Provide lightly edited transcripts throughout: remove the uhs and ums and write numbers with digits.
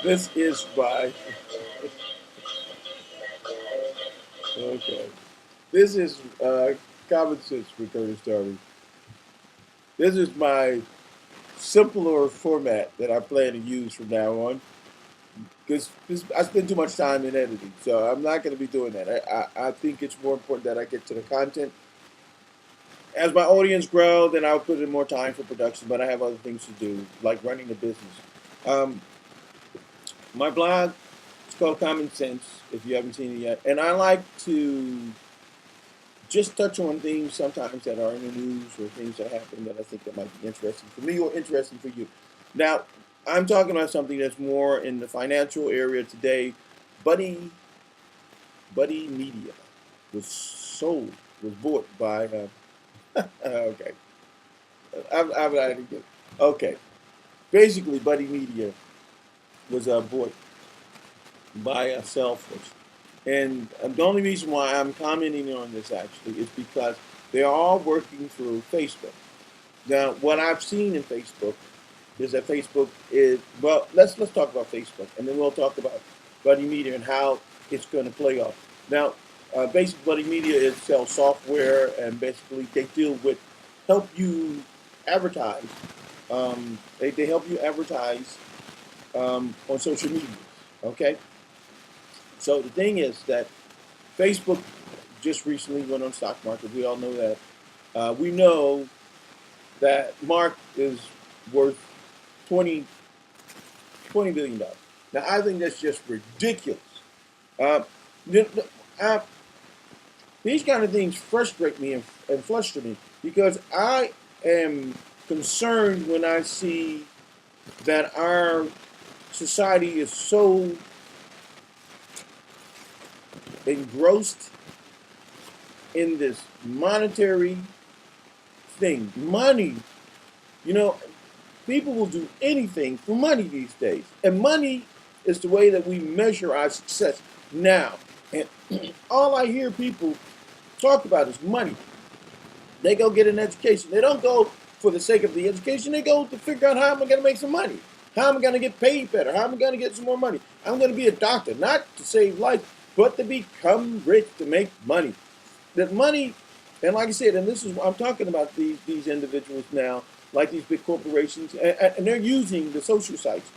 This is my okay. This is common sense for Curtis Darby. This is my simpler format that I plan to use from now on because I spend too much time in editing, so I'm not going to be doing that. I think it's more important that I get to the content. As my audience grow, then I'll put in more time for production, but I have other things to do, like running a business. Um, my blog is called Common Sense, if you haven't seen it yet, and I like to just touch on things sometimes that are in the news or things that happen that I think that might be interesting for me or interesting for you. Now, I'm talking about something that's more in the financial area today. Buddy, Buddy Media was sold, was bought by. Okay, I'm okay. Basically, Buddy Media was bought by Salesforce. And the only reason why I'm commenting on this actually is because they are all working through Facebook. Now, what I've seen in Facebook is that Facebook is well. Let's talk about Facebook, and then we'll talk about Buddy Media and how it's going to play off. Now, basic Buddy Media is sell software, and basically they deal with help you advertise. They help you advertise on social media. Okay, so the thing is that Facebook just recently went on stock market. We all know that. We know that Mark is worth 20, $20 billion. Now, I think that's just ridiculous. Uh, uh, these kind of things frustrate me and fluster me because I am concerned when I see that our society is so engrossed in this monetary thing. Money, you know, people will do anything for money these days. And money is the way that we measure our success now. And all I hear people talk about is money. They go get an education. They don't go for the sake of the education. They go to figure out how am I going to make some money? How am I going to get paid better? How am I going to get some more money? I'm going to be a doctor, not to save life, but to become rich, to make money. That money, and like I said, and this is I'm talking about these individuals now, like these big corporations, and they're using the social sites,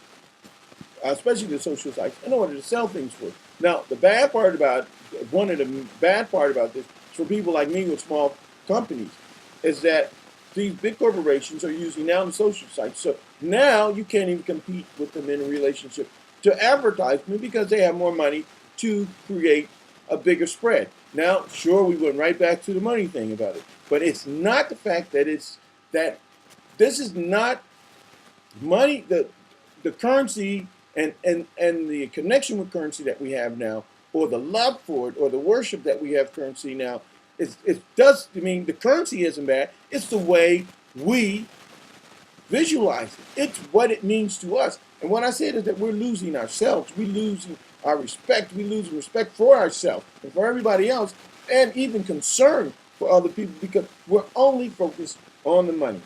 especially the social sites, in order to sell things for. Now, the bad part about one of the bad part about this for people like me with small companies is that these big corporations are using now the social sites. So now you can't even compete with them in a relationship to advertisement because they have more money to create a bigger spread. Now, sure, we went right back to the money thing about it, but it's not the fact that it's that this is not money. The currency and the connection with currency that we have now, or the love for it, or the worship that we have currency now, it does. I mean, the currency isn't bad. It's the way we visualize it. It's what it means to us. And what I said is that we're losing ourselves. We're losing our respect. We're losing respect for ourselves and for everybody else, and even concern for other people because we're only focused on the money.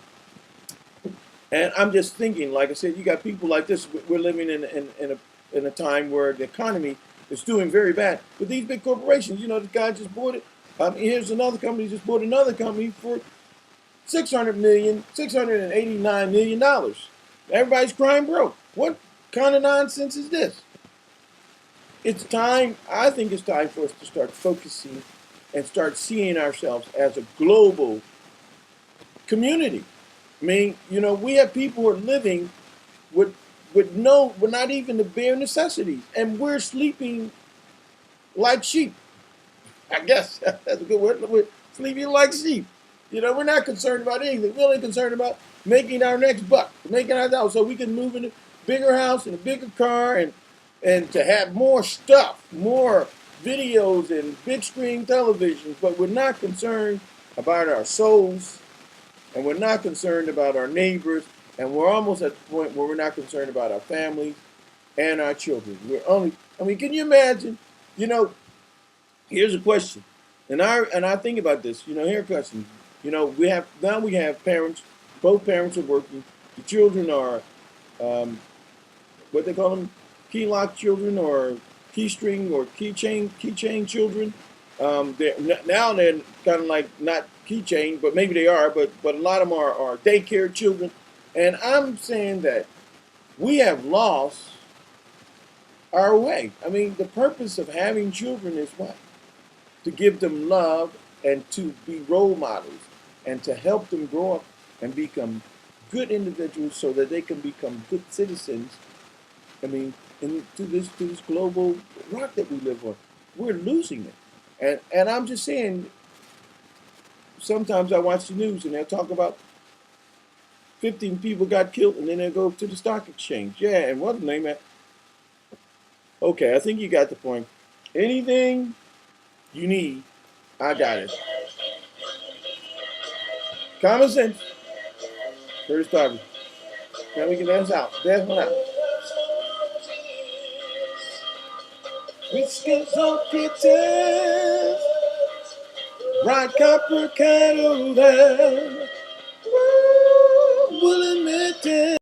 And I'm just thinking, like I said, you got people like this. We're living in a time where the economy is doing very bad. But these big corporations, you know, the guy just bought it. Here's another company just bought another company for $689 million. Everybody's crying broke. What kind of nonsense is this? It's time. I think it's time for us to start focusing and start seeing ourselves as a global community. I mean, you know, we have people who are living with with not even the bare necessities, and we're sleeping like sheep. I guess that's a good word. We're sleeping like sheep. You know, we're not concerned about anything. We're only concerned about making our next buck, making our dollars, so we can move in a bigger house and a bigger car, and to have more stuff, more videos and big screen televisions. But we're not concerned about our souls, and we're not concerned about our neighbors, and we're almost at the point where we're not concerned about our families and our children. We're only, I mean, can you imagine? You know, here's a question, and I think about this. You know, here a question. You know, we have parents. Both parents are working. The children are what they call them key lock children or key string or keychain children. Now they're kind of like not keychain, but maybe they are. But a lot of them are daycare children, and I'm saying that we have lost our way. I mean, the purpose of having children is what? To give them love and to be role models and to help them grow up and become good individuals so that they can become good citizens. I mean, to this global rock that we live on, we're losing it. And I'm just saying, sometimes I watch the news and they'll talk about 15 people got killed and then they'll go to the stock exchange. Yeah, and what's the name of? Okay, I think you got the point. Anything you need, I got it. Common sense. Curtis Darby. Now we can dance out. Dance one out. Whiskers on kittens, bright copper cattle there, woolly mittens.